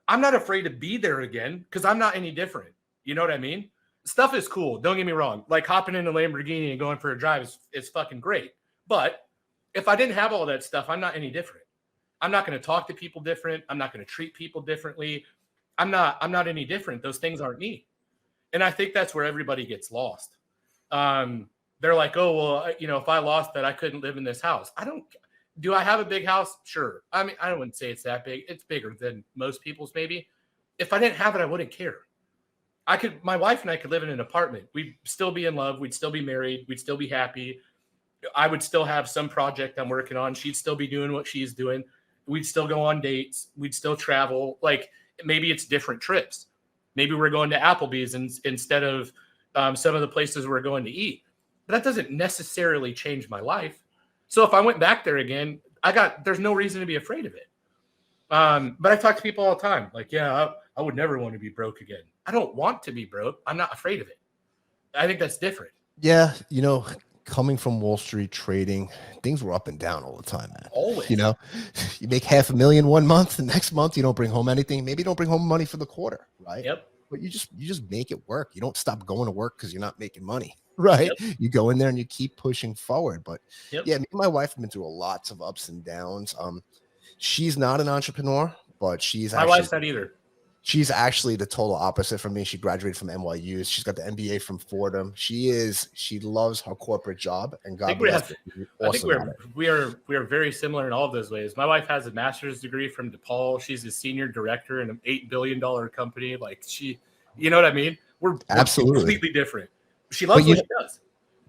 I'm not afraid to be there again because I'm not any different. You know what I mean? Stuff is cool. Don't get me wrong. Like hopping in a Lamborghini and going for a drive is fucking great. But if I didn't have all that stuff, I'm not any different. I'm not going to talk to people different. I'm not going to treat people differently. I'm not any different. Those things aren't me. And I think that's where everybody gets lost. They're like, oh, well, you know, if I lost that, I couldn't live in this house. Do I have a big house? Sure. I mean, I wouldn't say it's that big. It's bigger than most people's maybe. If I didn't have it, I wouldn't care. My wife and I could live in an apartment. We'd still be in love. We'd still be married. We'd still be happy. I would still have some project I'm working on. She'd still be doing what she's doing. We'd still go on dates. We'd still travel. Like maybe it's different trips. Maybe we're going to Applebee's instead of some of the places we're going to eat. But that doesn't necessarily change my life. So if I went back there again, there's no reason to be afraid of it. But I talk to people all the time. Like, yeah, I would never want to be broke again. I don't want to be broke. I'm not afraid of it. I think that's different. Yeah. You know, coming from Wall Street trading, things were up and down all the time, man. Always. You know, you make $500,000 one month, the next month you don't bring home anything. Maybe you don't bring home money for the quarter, right? Yep. But you just make it work. You don't stop going to work because you're not making money, right? Yep. You go in there and you keep pushing forward. But yeah, me and my wife have been through lots of ups and downs. She's not an entrepreneur, but she's my wife's not either. She's actually the total opposite from me. She graduated from NYU. She's got the MBA from Fordham. She loves her corporate job, and God bless her. I think we are very similar in all of those ways. My wife has a master's degree from DePaul. She's a senior director in an $8 billion company. Like you know what I mean? We're absolutely completely different. She loves what she does.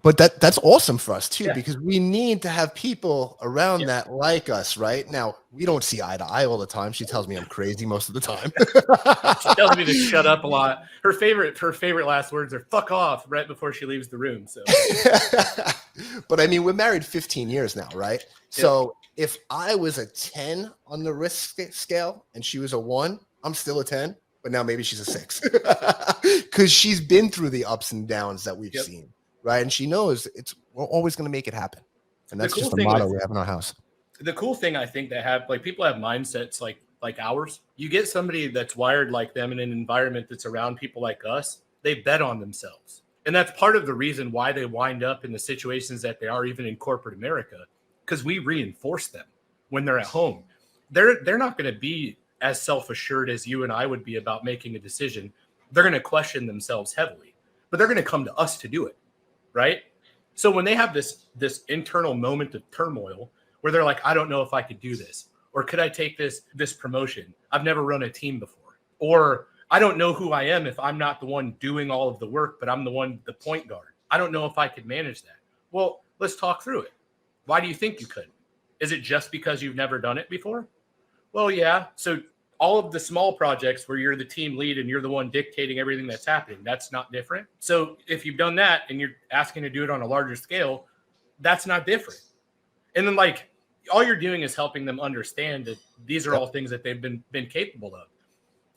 But that's awesome for us too, because we need to have people around that like us, right? Now, we don't see eye to eye all the time. She tells me I'm crazy most of the time. She tells me to shut up a lot. Her favorite last words are "fuck off" right before she leaves the room. So, but I mean, we're married 15 years now, right? So if I was a 10 on the risk scale and she was a 1, I'm still a 10, but now maybe she's a 6 because she's been through the ups and downs that we've seen. Right. And she knows we're always going to make it happen. And that's just the motto we have in our house. The cool thing, I think, people have mindsets like ours. You get somebody that's wired like them in an environment that's around people like us, they bet on themselves. And that's part of the reason why they wind up in the situations that they are, even in corporate America, because we reinforce them when they're at home. They're not going to be as self-assured as you and I would be about making a decision. They're going to question themselves heavily, but they're going to come to us to do it. Right. So when they have this internal moment of turmoil where they're like, I don't know if I could do this, or could I take this promotion? I've never run a team before, or I don't know who I am if I'm not the one doing all of the work, but I'm the point guard. I don't know if I could manage that. Well, let's talk through it. Why do you think you could? Is it just because you've never done it before? Well, yeah. So all of the small projects where you're the team lead and you're the one dictating everything that's happening, that's not different. So if you've done that and you're asking to do it on a larger scale, that's not different. And then all you're doing is helping them understand that these are all things that they've been capable of.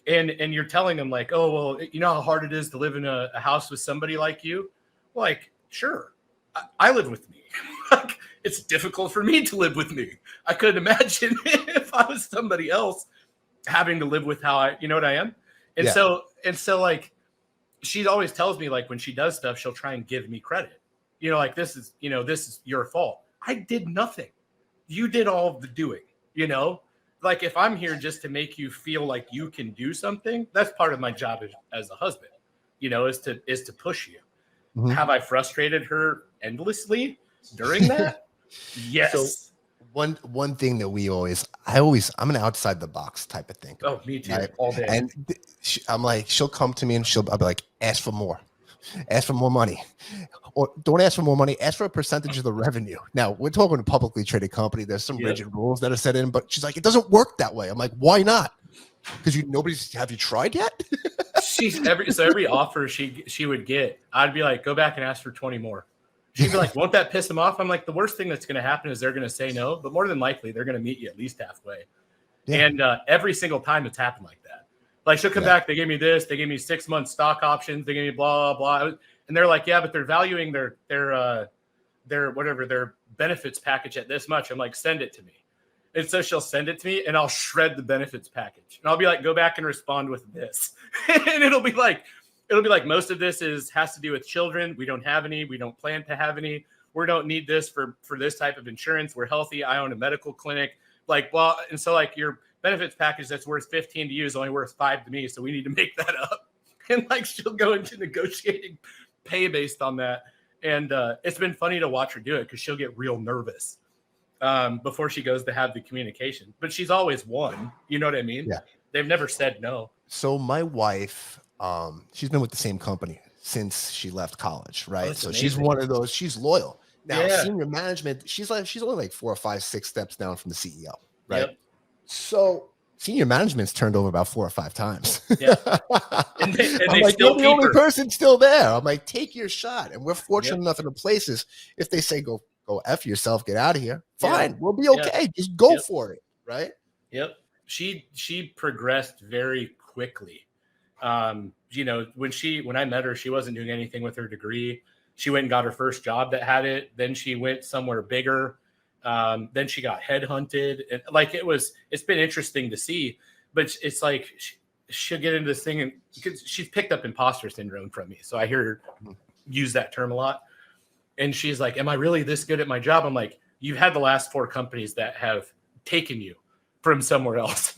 And you're telling them like, oh, well, you know how hard it is to live in a house with somebody like you? Like, sure. I live with me. It's difficult for me to live with me. I couldn't imagine if I was somebody else having to live with how I am. And so she always tells me like when she does stuff, she'll try and give me credit. This is your fault. I did nothing. You did all of the doing, like if I'm here just to make you feel like you can do something, that's part of my job as a husband, is to push you. Mm-hmm. Have I frustrated her endlessly during that? Yes. So, One thing that I'm an outside the box type of thinker. Oh, me too. Right? All day. And I'm like, she'll come to me and I'll be like, ask for more money, or don't ask for more money. Ask for a percentage of the revenue. Now we're talking a publicly traded company. There's some rigid rules that are set in, but she's like, it doesn't work that way. I'm like, why not? Because have you tried yet? Every offer she would get, I'd be like, go back and ask for 20 more. She'd be like, won't that piss them off? I'm like, the worst thing that's going to happen is they're going to say no, but more than likely, they're going to meet you at least halfway. Yeah. And every single time it's happened like that. Like she'll come back, they gave me this, they gave me 6 months stock options, they gave me blah, blah, blah. And they're like, yeah, but they're valuing their benefits package at this much. I'm like, send it to me. And so she'll send it to me and I'll shred the benefits package. And I'll be like, go back and respond with this. And it'll be like, most of this has to do with children. We don't have any. We don't plan to have any. We don't need this for this type of insurance. We're healthy. I own a medical clinic. And so your benefits package that's worth 15 to you is only worth 5 to me. So we need to make that up. And she'll go into negotiating pay based on that. And it's been funny to watch her do it because she'll get real nervous before she goes to have the communication. But she's always won. You know what I mean? Yeah. They've never said no. So my wife, she's been with the same company since she left college, right? So amazing. She's one of those. She's loyal. Now, senior management, she's only 4 or 5, 6 steps down from the CEO, right? Yep. So senior management's turned over about 4 or 5 times. Yeah. and they you're the only person still there. I'm like, take your shot. And we're fortunate enough in the places, if they say go F yourself, get out of here, fine, we'll be okay. Yep. Just go for it, right? Yep. She progressed very quickly. When I met her, she wasn't doing anything with her degree. She went and got her first job that had it. Then she went somewhere bigger. Then she got headhunted. And it's been interesting to see, but it's like she'll get into this thing and because she's picked up imposter syndrome from me. So I hear her use that term a lot. And she's like, am I really this good at my job? I'm like, you've had the last 4 companies that have taken you from somewhere else.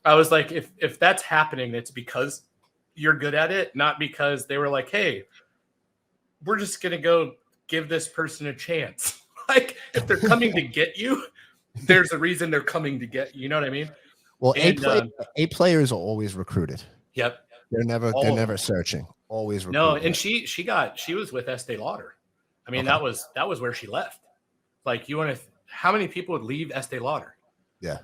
I was like, if that's happening, it's because you're good at it, not because they were like, hey, we're just going to go give this person a chance. Like, if they're coming to get you, there's a reason they're coming to get you. You know what I mean? Well, And, A players are always recruited. Yep. They're never searching. Always recruited. No, and she was with Estee Lauder. I mean, that was where she left. Like, how many people would leave Estee Lauder? Yeah.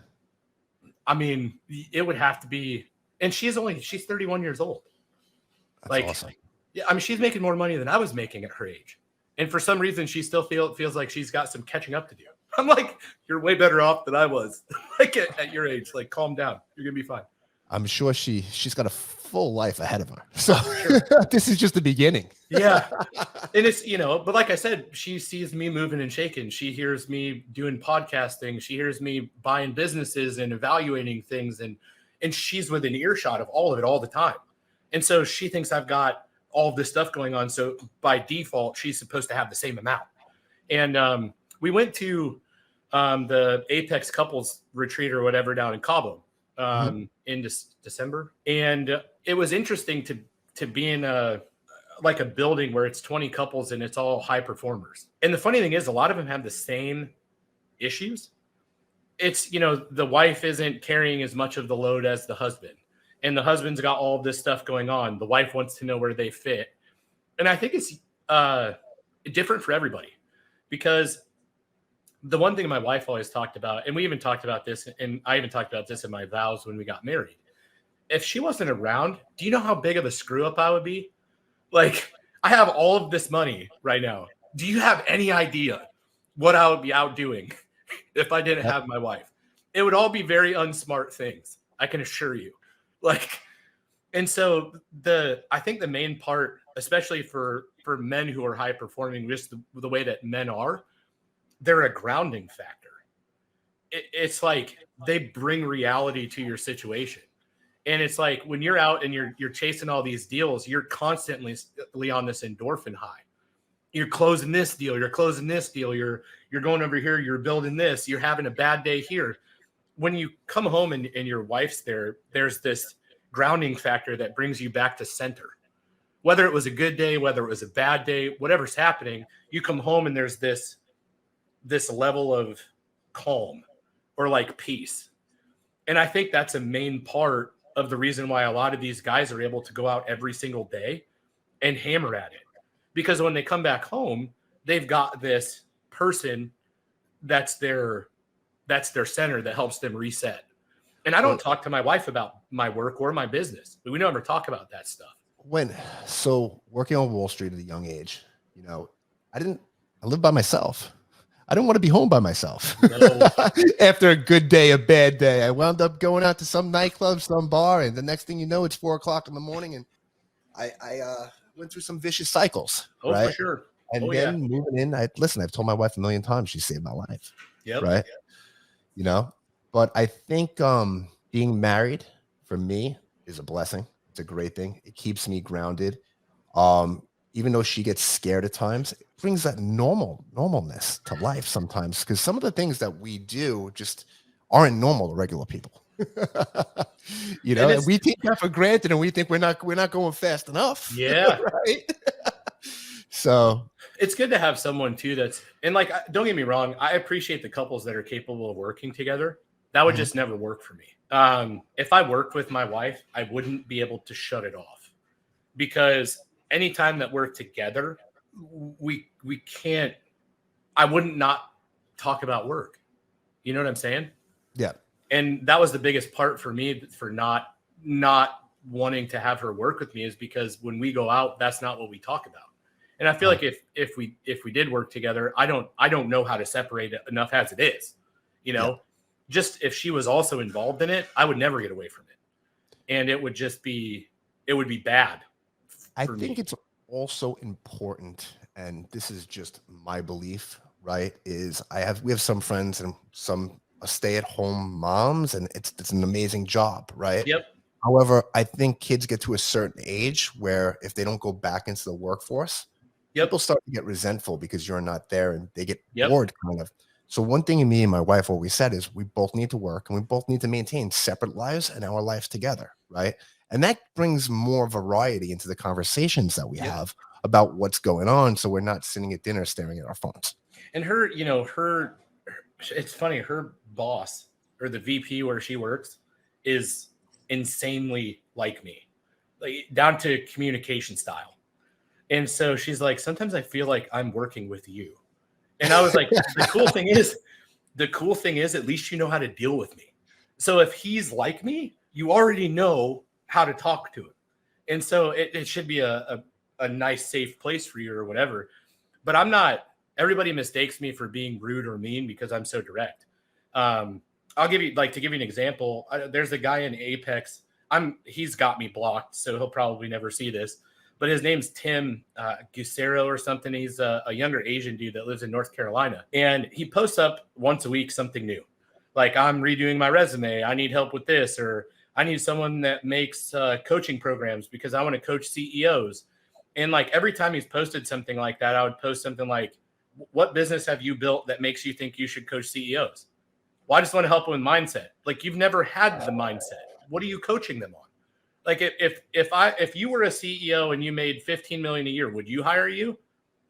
I mean, it would have to be, and she's 31 years old. That's awesome. Yeah, I mean, she's making more money than I was making at her age. And for some reason, she still feels like she's got some catching up to do. I'm like, you're way better off than I was. Like at your age, like, calm down. You're gonna be fine. I'm sure she's got a full life ahead of her. So this is just the beginning. Yeah. And it's, but like I said, she sees me moving and shaking. She hears me doing podcasting. She hears me buying businesses and evaluating things. And she's within earshot of all of it all the time. And so she thinks I've got all of this stuff going on. So by default, she's supposed to have the same amount. And we went to the Apex Couples Retreat or whatever down in Cabo in December. And it was interesting to be in a building where it's 20 couples and it's all high performers. And the funny thing is, a lot of them have the same issues. It's, the wife isn't carrying as much of the load as the husband. And the husband's got all of this stuff going on. The wife wants to know where they fit. And I think it's different for everybody, because the one thing my wife always talked about, and we even talked about this, and I even talked about this in my vows when we got married. If she wasn't around, do you know how big of a screw up I would be? Like, I have all of this money right now. Do you have any idea what I would be out doing if I didn't have my wife? It would all be very unsmart things, I can assure you. Like, and so I think the main part, especially for men who are high performing, just the way that men are, they're a grounding factor. It's like they bring reality to your situation. And it's like when you're out and you're chasing all these deals, you're constantly on this endorphin high. You're closing this deal, you're closing this deal, you're going over here, you're building this, you're having a bad day here. When you come home and your wife's there's this grounding factor that brings you back to center. Whether it was a good day, whether it was a bad day, whatever's happening, you come home and there's this level of calm or like peace. And I think that's a main part of the reason why a lot of these guys are able to go out every single day and hammer at it. Because when they come back home, they've got this person that's their center that helps them reset. And I don't talk to my wife about my work or my business. We never talk about that stuff. So working on Wall Street at a young age, I lived by myself. I didn't want to be home by myself. No. After a good day, a bad day, I wound up going out to some nightclub, some bar, and the next thing you know, it's 4:00 in the morning, and I went through some vicious cycles. Oh, right? For sure. And then moving in, I've told my wife a million times she saved my life. Yep. Right. But I think being married for me is a blessing. It's a great thing. It keeps me grounded. Even though she gets scared at times, it brings that normalness to life sometimes, because some of the things that we do just aren't normal to regular people. And we take that for granted, and we think we're not going fast enough. Yeah. Right. So it's good to have someone too and like, don't get me wrong, I appreciate the couples that are capable of working together. That would just never work for me. If I worked with my wife, I wouldn't be able to shut it off, because anytime that we're together, we can't, I wouldn't not talk about work. You know what I'm saying? Yeah. And that was the biggest part for me for not wanting to have her work with me, is because when we go out, that's not what we talk about. And I feel like if we did work together, I don't know how to separate it enough as it is, just if she was also involved in it, I would never get away from it. And it would be bad. I think it's also important, and this is just my belief, right? We have some friends and some stay-at-home moms, and it's an amazing job, right? Yep. However, I think kids get to a certain age where if they don't go back into the workforce, people start to get resentful because you're not there, and they get bored kind of. So one thing me and my wife always said is we both need to work and we both need to maintain separate lives and our lives together, right? And that brings more variety into the conversations that we Yep. have about what's going on. So we're not sitting at dinner staring at our phones. And her, it's funny, her boss or the VP where she works is insanely like me, like down to communication style. And so she's like, sometimes I feel like I'm working with you. And I was like, the cool thing is at least you know how to deal with me. So if he's like me, you already know how to talk to him. And so it should be a nice, safe place for you or whatever. But I'm not, everybody mistakes me for being rude or mean because I'm so direct. I'll give you, to give you an example, there's a guy in Apex. He's got me blocked, so he'll probably never see this. But his name's Tim Gusero or something. He's a younger Asian dude that lives in North Carolina. And he posts up once a week something new. Like, I'm redoing my resume. I need help with this. Or I need someone that makes coaching programs because I want to coach CEOs. And like every time he's posted something like that, I would post something like, what business have you built that makes you think you should coach CEOs? Well, I just want to help them with mindset. Like, you've never had the mindset. What are you coaching them on? Like if you were a CEO and you made 15 million a year, would you hire you?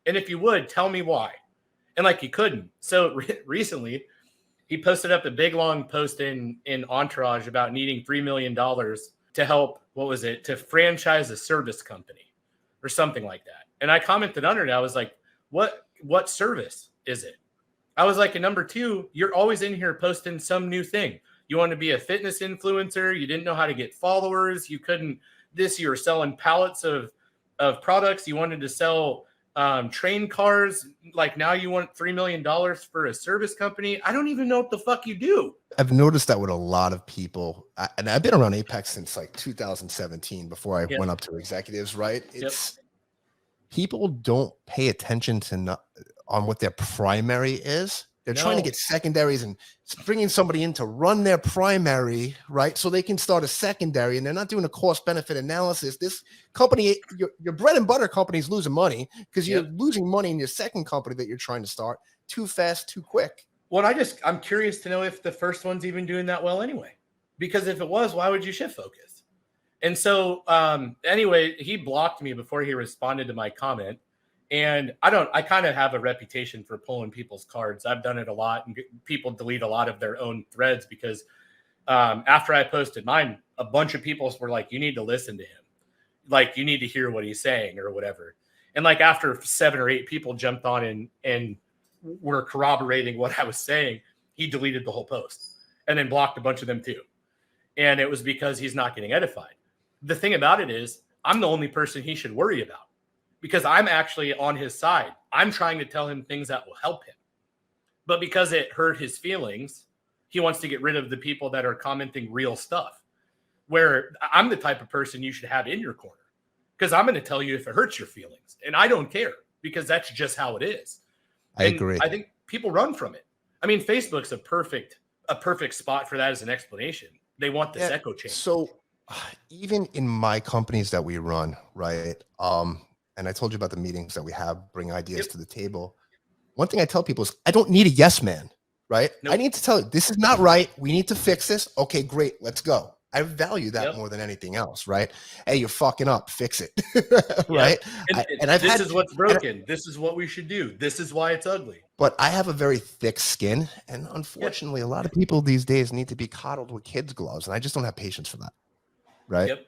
And if you would, tell me why. And like, he couldn't. So recently he posted up a big long post in Entourage about needing $3 million to help, to franchise a service company or something like that. And I commented under it. I was like, what service is it? I was like, and number two, you're always in here posting some new thing. You want to be a fitness influencer. You didn't know how to get followers. You couldn't you were selling pallets of products. You wanted to sell train cars. Like, now you want $3 million for a service company. I don't even know what the fuck you do. I've noticed that with a lot of people, and I've been around Apex since like 2017 before I went up to executives, right? It's people don't pay attention to on what their primary is. They're trying to get secondaries and bringing somebody in to run their primary, right? So they can start a secondary, and they're not doing a cost benefit analysis. This company, your bread and butter company, is losing money because you're losing money in your second company that you're trying to start too fast, too quick. Well, I'm curious to know if the first one's even doing that well anyway, because if it was, why would you shift focus? And so anyway, he blocked me before he responded to my comment. And I kind of have a reputation for pulling people's cards. I've done it a lot, and people delete a lot of their own threads because after I posted mine, a bunch of people were like, you need to listen to him. Like, you need to hear what he's saying or whatever. And like after 7 or 8 people jumped on and were corroborating what I was saying, he deleted the whole post and then blocked a bunch of them too. And it was because he's not getting edified. The thing about it is, I'm the only person he should worry about, because I'm actually on his side. I'm trying to tell him things that will help him. But because it hurt his feelings, he wants to get rid of the people that are commenting real stuff, where I'm the type of person you should have in your corner, because I'm going to tell you if it hurts your feelings. And I don't care, because that's just how it is. I agree. I think people run from it. I mean, Facebook's a perfect spot for that as an explanation. They want this echo chamber. So even in my companies that we run, right? And I told you about the meetings that we have, bring ideas to the table. One thing I tell people is, I don't need a yes man, right? Nope. I need to tell you, this is not right. We need to fix this. Okay, great. Let's go. I value that more than anything else, right? Hey, you're fucking up. Fix it, right? This is what's broken. This is what we should do. This is why it's ugly. But I have a very thick skin. And unfortunately, a lot of people these days need to be coddled with kids' gloves. And I just don't have patience for that, right? Yep.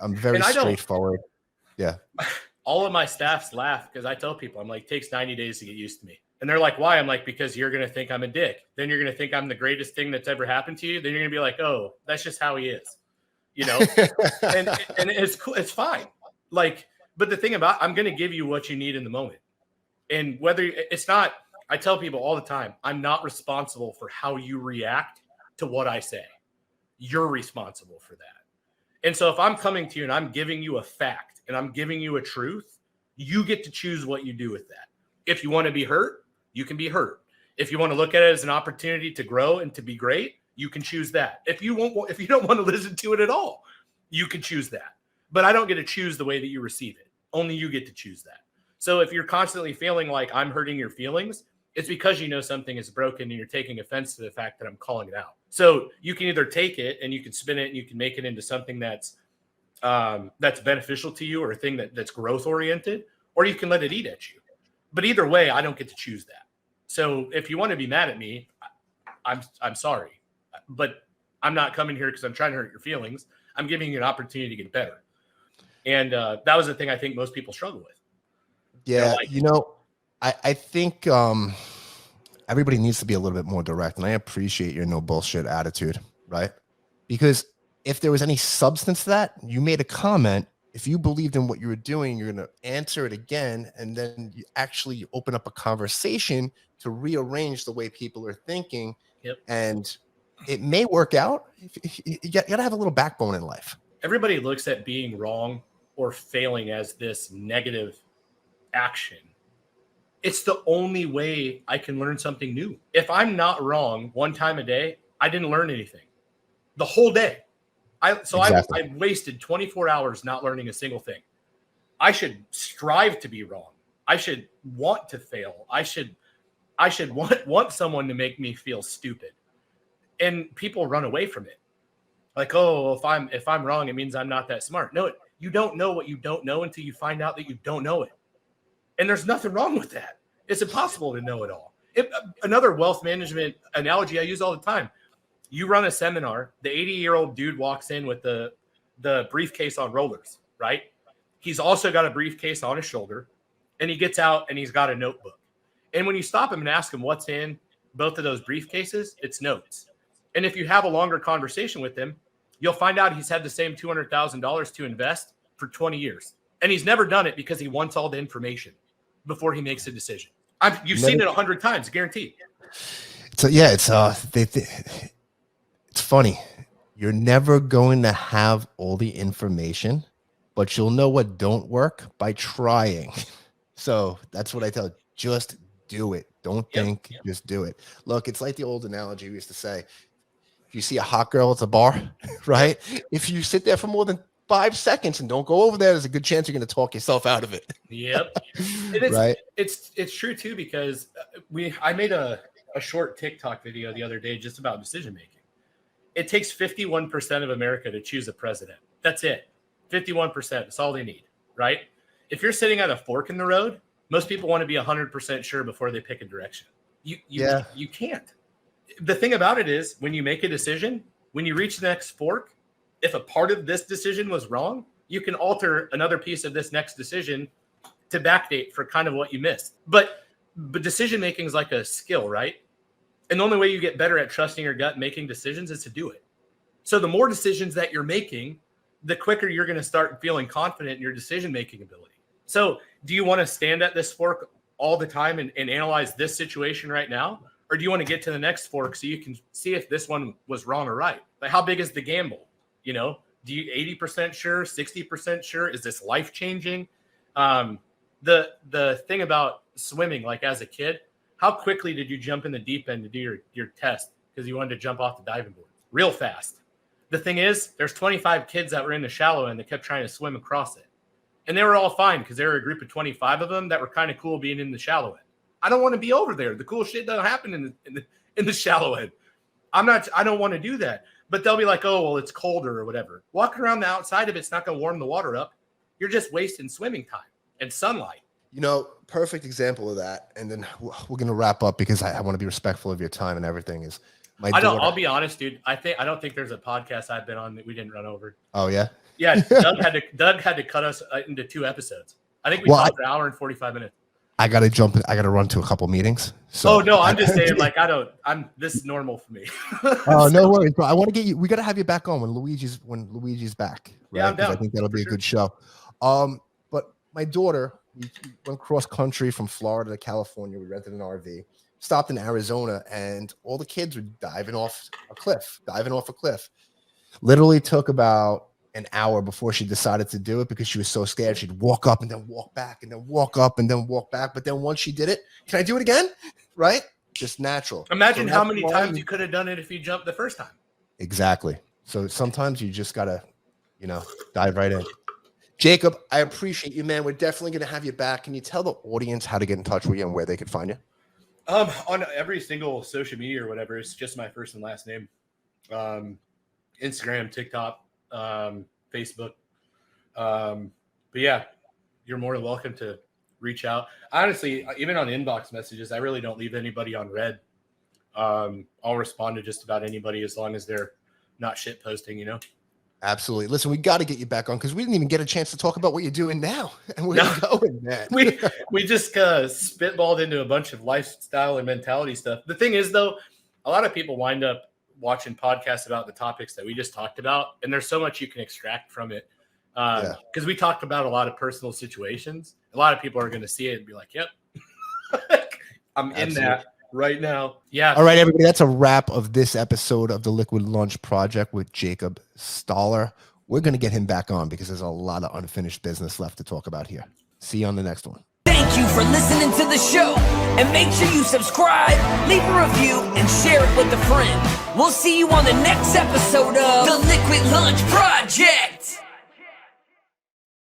I'm very straightforward. Yeah. All of my staffs laugh because I tell people, I'm like, it takes 90 days to get used to me. And they're like, why? I'm like, because you're going to think I'm a dick. Then you're going to think I'm the greatest thing that's ever happened to you. Then you're going to be like, oh, that's just how he is, you know? and it's cool. It's fine. Like, but the thing about, I'm going to give you what you need in the moment. And whether it's not, I tell people all the time, I'm not responsible for how you react to what I say. You're responsible for that. And so if I'm coming to you and I'm giving you a fact, and I'm giving you a truth, you get to choose what you do with that. If you want to be hurt, you can be hurt. If you want to look at it as an opportunity to grow and to be great, you can choose that. If you don't want to listen to it at all, you can choose that. But I don't get to choose the way that you receive it. Only you get to choose that. So if you're constantly feeling like I'm hurting your feelings, It's because you know something is broken and you're taking offense to the fact that I'm calling it out. So you can either take it and you can spin it and you can make it into something that's beneficial to you, or a thing that's growth oriented, or you can let it eat at you. But either way, I don't get to choose that. So if you want to be mad at me, I'm sorry, but I'm not coming here because I'm trying to hurt your feelings. I'm giving you an opportunity to get better. And that was the thing I think most people struggle with. Yeah, I think everybody needs to be a little bit more direct, and I appreciate your no bullshit attitude, right? Because if there was any substance to that, you made a comment. If you believed in what you were doing, you're going to answer it again, and then you actually open up a conversation to rearrange the way people are thinking. Yep. And it may work out. You got to have a little backbone in life. Everybody looks at being wrong or failing as this negative action. It's the only way I can learn something new. If I'm not wrong one time a day, I didn't learn anything the whole day. I wasted 24 hours not learning a single thing. I should strive to be wrong. I should want to fail. I should want someone to make me feel stupid. And people run away from it. Like, oh, if I'm wrong, it means I'm not that smart. No, you don't know what you don't know until you find out that you don't know it. And there's nothing wrong with that. It's impossible to know it all. Another wealth management analogy I use all the time. You run a seminar, the 80-year-old dude walks in with the briefcase on rollers, right? He's also got a briefcase on his shoulder, and he gets out and he's got a notebook. And when you stop him and ask him what's in both of those briefcases, it's notes. And if you have a longer conversation with him, you'll find out he's had the same $200,000 to invest for 20 years. And he's never done it because he wants all the information before he makes a decision. You've seen it 100 times, guaranteed. So yeah, it's funny. You're never going to have all the information, but you'll know what don't work by trying. So that's what I tell you. Just do it. Don't think, just do it. Look, it's like the old analogy we used to say. If you see a hot girl at the bar, right? If you sit there for more than 5 seconds and don't go over there, there's a good chance you're going to talk yourself out of it. Yep. Right. It's true too, because I made a short TikTok video the other day just about decision making. It takes 51% of America to choose a president. That's it. 51%. That's all they need, right? If you're sitting at a fork in the road, most people want to be 100% sure before they pick a direction. You can't. The thing about it is, when you make a decision, when you reach the next fork, if a part of this decision was wrong, you can alter another piece of this next decision to backdate for kind of what you missed. But decision making is like a skill, right? And the only way you get better at trusting your gut and making decisions is to do it. So the more decisions that you're making, the quicker you're going to start feeling confident in your decision-making ability. So do you want to stand at this fork all the time and analyze this situation right now? Or do you want to get to the next fork so you can see if this one was wrong or right? Like, how big is the gamble? You know, do you 80% sure, 60% sure? Is this life-changing? The thing about swimming, like as a kid, how quickly did you jump in the deep end to do your test because you wanted to jump off the diving board? Real fast. The thing is, there's 25 kids that were in the shallow end that kept trying to swim across it. And they were all fine because there were a group of 25 of them that were kind of cool being in the shallow end. I don't want to be over there. The cool shit doesn't happen in the shallow end. I don't want to do that. But they'll be like, oh, well, it's colder or whatever. Walking around the outside of it's not going to warm the water up. You're just wasting swimming time and sunlight. You know, perfect example of that. And then we're going to wrap up because I want to be respectful of your time and everything. Is my daughter. I'll be honest, dude. I don't think there's a podcast I've been on that we didn't run over. Oh, yeah? Yeah, Doug had to cut us into 2 episodes. I think we talked for an hour and 45 minutes. I got to jump. I got to run to a couple meetings. So no, I'm just saying, like, this is normal for me. Oh, no worries, bro. I want to get you. We got to have you back on when Luigi's back. Right? Yeah, I'm down. I think that'll be a good show. But my daughter, we went cross country from Florida to California. We rented an RV, stopped in Arizona, and all the kids were diving off a cliff. Literally took about an hour before she decided to do it because she was so scared. She'd walk up and then walk back and then walk up and then walk back. But then once she did it, can I do it again? Right? Just natural. Imagine how many times you could have done it if you jumped the first time. Exactly. So sometimes you just got to, dive right in. Jacob, I appreciate you, man. We're definitely going to have you back. Can you tell the audience how to get in touch with you and where they can find you? On every single social media or whatever, it's just my first and last name. Instagram, TikTok, Facebook. But yeah, you're more than welcome to reach out. Honestly, even on inbox messages, I really don't leave anybody on red. I'll respond to just about anybody as long as they're not shit posting, Absolutely. Listen, we got to get you back on because we didn't even get a chance to talk about what you're doing now and where you're going, man. we just spitballed into a bunch of lifestyle and mentality stuff. The thing is, though, a lot of people wind up watching podcasts about the topics that we just talked about, and there's so much you can extract from it. Because we talked about a lot of personal situations. A lot of people are going to see it and be like, yep, I'm in that right now. Yeah. All right, everybody. That's a wrap of this episode of the Liquid Lunch Project with Jacob Stahler. We're going to get him back on because there's a lot of unfinished business left to talk about here. See you on the next one. Thank you for listening to the show. And make sure you subscribe, leave a review, and share it with a friend. We'll see you on the next episode of the Liquid Lunch Project.